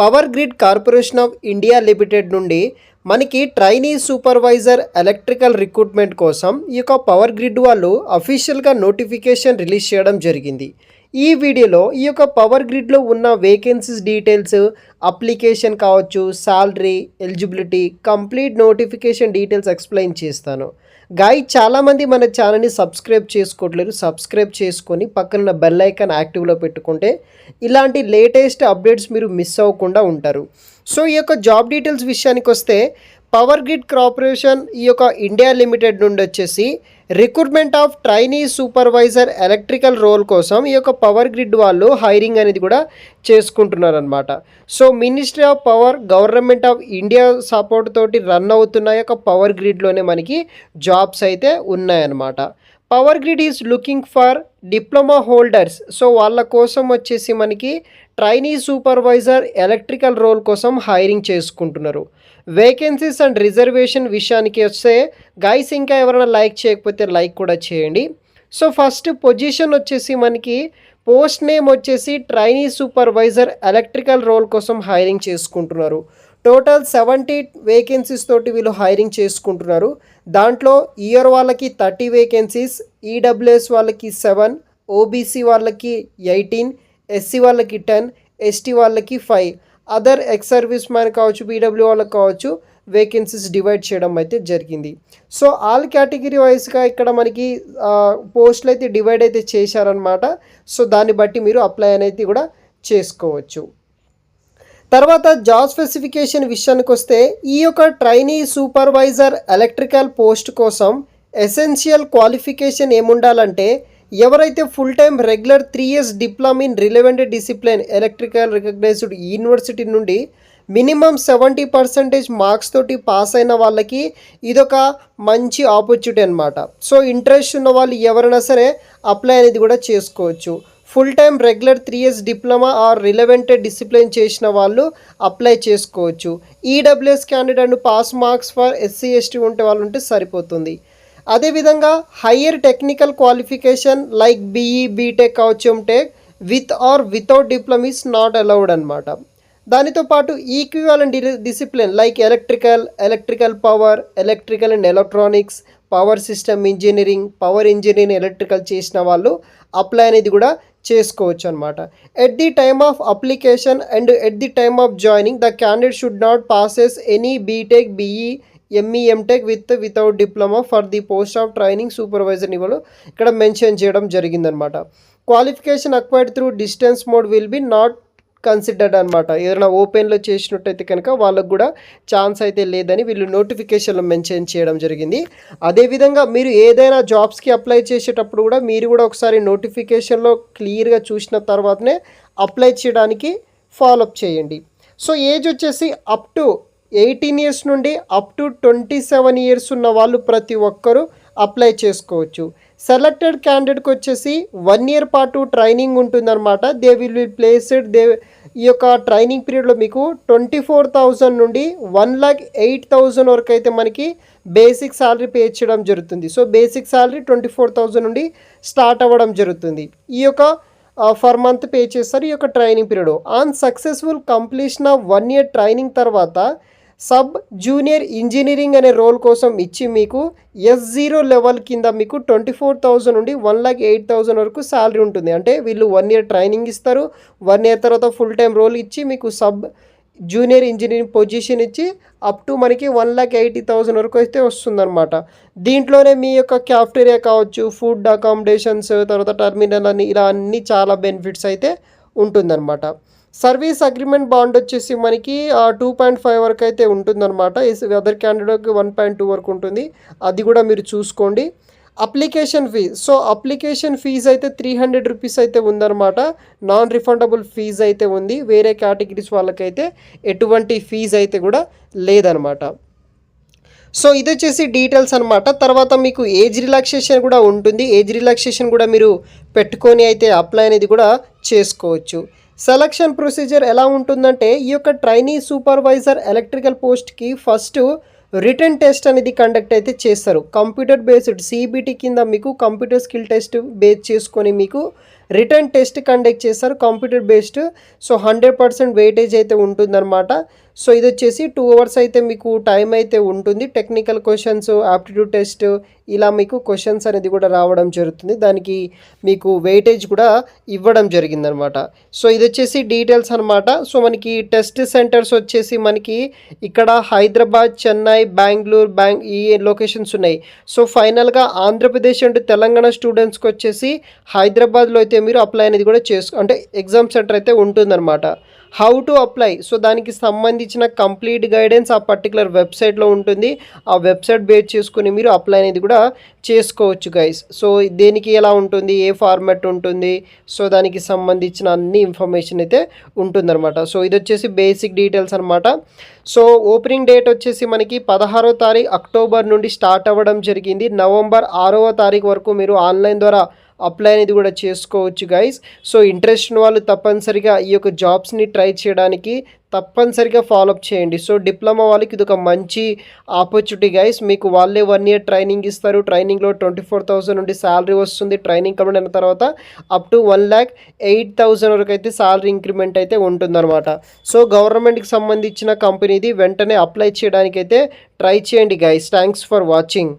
Power grid corporation of India limited నుండి మనకి trainee supervisor electrical recruitment కోసం ఈ యొక్క పవర్ గ్రిడ్ వాళ్ళు అఫీషియల్గా నోటిఫికేషన్ రిలీజ్ చేయడం జరిగింది. ఈ వీడియోలో ఈ యొక్క పవర్ గ్రిడ్లో ఉన్న వేకెన్సీస్ డీటెయిల్స్, అప్లికేషన్ కావచ్చు, salary, eligibility, complete notification details explain చేస్తాను. చాలామంది మన ఛానల్ని సబ్స్క్రైబ్ చేసుకోవట్లేదు. సబ్స్క్రైబ్ చేసుకొని పక్కన బెల్ ఐకాన్ యాక్టివ్లో పెట్టుకుంటే ఇలాంటి లేటెస్ట్ అప్డేట్స్ మీరు మిస్ అవ్వకుండా ఉంటారు. సో ఈ యొక్క జాబ్ డీటెయిల్స్ విషయానికి వస్తే పవర్ గ్రిడ్ కార్పొరేషన్ ఈ యొక్క ఇండియా లిమిటెడ్ నుండి వచ్చేసి recruitment of trainee supervisor electrical role కోసం ఈ యొక్క పవర్ గ్రిడ్ వాళ్ళు హైరింగ్ అనేది కూడా చేసుకుంటున్నారు అనమాట. So ministry of power, government of India support తోటి రన్ అవుతున్న యొక్క పవర్ గ్రిడ్లోనే మనకి జాబ్స్ అయితే ఉన్నాయన్నమాట. Power grid is looking for diploma holders. So వాళ్ళ కోసం వచ్చేసి మనకి ట్రైనీ సూపర్వైజర్ ఎలక్ట్రికల్ రోల్ కోసం హైరింగ్ చేసుకుంటున్నారు. వేకెన్సీస్ అండ్ రిజర్వేషన్ విషయానికి వస్తే ఇంకా ఎవరైనా లైక్ చేయకపోతే లైక్ కూడా చేయండి. సో ఫస్ట్ పొజిషన్ వచ్చేసి మనకి పోస్ట్ నేమ్ వచ్చేసి ట్రైనీ సూపర్వైజర్ ఎలక్ట్రికల్ రోల్ కోసం హైరింగ్ చేసుకుంటున్నారు. టోటల్ 70 వేకెన్సీస్ తోటి వీళ్ళు హైరింగ్ చేసుకుంటున్నారు. దాంట్లో ఇయర్ వాళ్ళకి 30 వేకెన్సీస్, ఈడబ్ల్యూఎస్ వాళ్ళకి 7, ఓబీసీ వాళ్ళకి 18, ఎస్సీ వాళ్ళకి 10, ఎస్టీ వాళ్ళకి 5, అదర్ ఎక్స్ సర్వీస్ మ్యాన్ కావచ్చు, పీడబ్ల్యూ వాళ్ళకి కావచ్చు వేకెన్సీస్ డివైడ్ చేయడం అయితే జరిగింది. సో ఆల్ కేటగిరీ వైజ్గా ఇక్కడ మనకి పోస్టులు అయితే డివైడ్ అయితే చేశారనమాట. సో దాన్ని బట్టి మీరు అప్లై అనేది కూడా చేసుకోవచ్చు. తర్వాత జాబ్ స్పెసిఫికేషన్ విషయానికి వస్తే ఈ యొక్క ట్రైనీ సూపర్వైజర్ ఎలక్ట్రికల్ పోస్ట్ కోసం ఎసెన్షియల్ క్వాలిఫికేషన్ ఏముండాలంటే ఎవరైతే full time regular 3 years diploma in relevant discipline electrical recognised university నుండి మినిమం 70% మార్క్స్ తోటి పాస్ అయిన వాళ్ళకి ఇదొక మంచి ఆపర్చునిటీ అనమాట. సో ఇంట్రెస్ట్ ఉన్న వాళ్ళు ఎవరైనా సరే అప్లై అనేది కూడా చేసుకోవచ్చు. Full time regular 3 years diploma or relevant discipline చేసిన వాళ్ళు అప్లై చేసుకోవచ్చు. EWS candidate pass marks for SC ST ఉంటే వాళ్ళు ఉంటే సరిపోతుంది. అదేవిధంగా higher technical qualification like BE, BTech కావచ్చు, MTech with or without diploma is not allowed అనమాట. దానితో పాటు equivalent discipline like electrical power, electrical and electronics, power system engineering, power engineering, electrical చేసిన వాళ్ళు అప్లై అనేది కూడా చేసుకోవచ్చు అనమాట. At the time of application and at the time of joining the candidate should not possess any BTech, BE, ME, MTech without diploma for the post of training supervisor ఇవ్వలు ఇక్కడ mention చేయడం జరిగిందనమాట. Qualification acquired through distance mode will be not considered అనమాట. ఏదైనా ఓపెన్లో చేసినట్టయితే కనుక వాళ్ళకు కూడా ఛాన్స్ అయితే లేదని వీళ్ళు నోటిఫికేషన్లో మెన్షన్ చేయడం జరిగింది. అదేవిధంగా మీరు ఏదైనా జాబ్స్కి అప్లై చేసేటప్పుడు కూడా మీరు కూడా ఒకసారి నోటిఫికేషన్లో క్లియర్గా చూసిన తర్వాతనే అప్లై చేయడానికి ఫాలోఅప్ చేయండి. సో ఏజ్ వచ్చేసి అప్ టు 18 years నుండి అప్ టు 27 years ఉన్న వాళ్ళు ప్రతి ఒక్కరూ అప్లై చేసుకోవచ్చు. సెలెక్టెడ్ క్యాండిడేట్కి వచ్చేసి 1 year పాటు ట్రైనింగ్ ఉంటుందన్నమాట. దే విల్ బి ప్లేస్డ్ ఈ యొక్క ట్రైనింగ్ పీరియడ్లో మీకు 24,000 నుండి 1,08,000 వరకు అయితే మనకి బేసిక్ శాలరీ పే చేయడం జరుగుతుంది. సో బేసిక్ శాలరీ 24,000 నుండి స్టార్ట్ అవ్వడం జరుగుతుంది. ఈ యొక్క ఫర్ మంత్ పే చేస్తారు ఈ యొక్క training period. On successful completion of 1 year training తర్వాత సబ్ జూనియర్ ఇంజనీరింగ్ అనే రోల్ కోసం ఇచ్చి మీకు S0 లెవెల్ కింద మీకు 24,000 నుండి 1,08,000 వరకు శాలరీ ఉంటుంది. అంటే వీళ్ళు 1 year ట్రైనింగ్ ఇస్తారు. 1 year తర్వాత ఫుల్ టైం రోల్ ఇచ్చి మీకు సబ్ జూనియర్ ఇంజనీరింగ్ పొజిషన్ ఇచ్చి అప్ టు మనకి 1,80,000 వరకు అయితే వస్తుందన్నమాట. దీంట్లోనే మీ యొక్క క్యాఫ్టేరియా కావచ్చు, ఫుడ్ అకామిడేషన్స్, తర్వాత టర్మినల్ అని ఇలా అన్ని చాలా బెనిఫిట్స్ అయితే ఉంటుందన్నమాట. సర్వీస్ అగ్రిమెంట్ బాండ్ వచ్చేసి మనకి 2.5 వరకు అయితే ఉంటుందన్నమాట. అదర్ క్యాండిడేట్కి 1.2 వరకు ఉంటుంది. అది కూడా మీరు చూసుకోండి. Application fees, so application fees అయితే 300 రూపీస్ అయితే ఉందన్నమాట. నాన్ రిఫండబుల్ ఫీజ్ అయితే ఉంది. వేరే కేటగిరీస్ వాళ్ళకైతే ఎటువంటి ఫీజ్ అయితే కూడా లేదనమాట. సో ఇది వచ్చేసి డీటెయిల్స్ అనమాట. తర్వాత మీకు ఏజ్ రిలాక్సేషన్ కూడా ఉంటుంది. ఏజ్ రిలాక్సేషన్ కూడా మీరు పెట్టుకొని అయితే అప్లై అనేది కూడా చేసుకోవచ్చు. సెలక్షన్ ప్రొసీజర్ ఎలా ఉంటుందంటే ఈ యొక్క ట్రైనీ సూపర్వైజర్ ఎలక్ట్రికల్ పోస్ట్కి ఫస్ట్ రిటన్ టెస్ట్ అనేది కండక్ట్ అయితే చేస్తారు. కంప్యూటర్ బేస్డ్ CBT కింద మీకు కంప్యూటర్ స్కిల్ టెస్ట్ బేస్ చేసుకొని మీకు రిటర్న్ టెస్ట్ కండక్ట్ చేస్తారు కంప్యూటర్ బేస్డ్. సో 100% వెయిటేజ్ అయితే ఉంటుందన్నమాట. సో ఇది వచ్చేసి 2 అవర్స్ అయితే మీకు టైం అయితే ఉంటుంది. టెక్నికల్ క్వశ్చన్స్, ఆప్టిట్యూడ్ టెస్ట్ ఇలా మీకు క్వశ్చన్స్ అనేది కూడా రావడం జరుగుతుంది. దానికి మీకు వెయిటేజ్ కూడా ఇవ్వడం జరిగిందనమాట. సో ఇది వచ్చేసి డీటెయిల్స్ అనమాట. సో మనకి టెస్ట్ సెంటర్స్ వచ్చేసి మనకి ఇక్కడ హైదరాబాద్, చెన్నై, బెంగళూరు ఈ లొకేషన్స్ ఉన్నాయి. సో ఫైనల్గా ఆంధ్రప్రదేశ్ అండ్ తెలంగాణ స్టూడెంట్స్కి వచ్చేసి హైదరాబాద్లో అయితే మీరు అప్లై అనేది కూడా అంటే ఎగ్జామ్ సెంటర్ అయితే ఉంటుందన్నమాట. హౌ టు అప్లై, సో దానికి సంబంధించిన కంప్లీట్ గైడెన్స్ ఆ పర్టికులర్ వెబ్సైట్లో ఉంటుంది. ఆ వెబ్సైట్ బేస్ చేసుకుని మీరు అప్లై అనేది కూడా చేసుకోవచ్చు గైస్. సో దేనికి ఎలా ఉంటుంది, ఏ ఫార్మాట్ ఉంటుంది, సో దానికి సంబంధించిన అన్ని ఇన్ఫర్మేషన్ అయితే ఉంటుందన్నమాట. సో ఇది వచ్చేసి బేసిక్ డీటెయిల్స్ అనమాట. సో ఓపెనింగ్ డేట్ వచ్చేసి మనకి 16వ తారీఖు అక్టోబర్ నుండి స్టార్ట్ అవ్వడం జరిగింది. నవంబర్ 6వ తారీఖు వరకు మీరు ఆన్లైన్ ద్వారా అప్లై అనేది కూడా చేసుకోవచ్చు గైస్. సో ఇంట్రెస్ట్ ఉన్న వాళ్ళు తప్పనిసరిగా ఈ యొక్క జాబ్స్ని ట్రై చేయడానికి తప్పనిసరిగా ఫాలోఅప్ చేయండి. సో డిప్లొమా వాళ్ళకి ఇది ఒక మంచి ఆపర్చునిటీ గైస్. మీకు వాళ్ళే 1 ఇయర్ ట్రైనింగ్ ఇస్తారు. ట్రైనింగ్లో 24,000 నుండి శాలరీ వస్తుంది. ట్రైనింగ్ కంప్లీట్ అయిన తర్వాత అప్ టు 1,08,000 వరకు అయితే శాలరీ ఇంక్రిమెంట్ అయితే ఉంటుందన్నమాట. సో గవర్నమెంట్కి సంబంధించిన కంపెనీది. వెంటనే అప్లై చేయడానికి అయితే ట్రై చేయండి గైస్. Thanks for watching.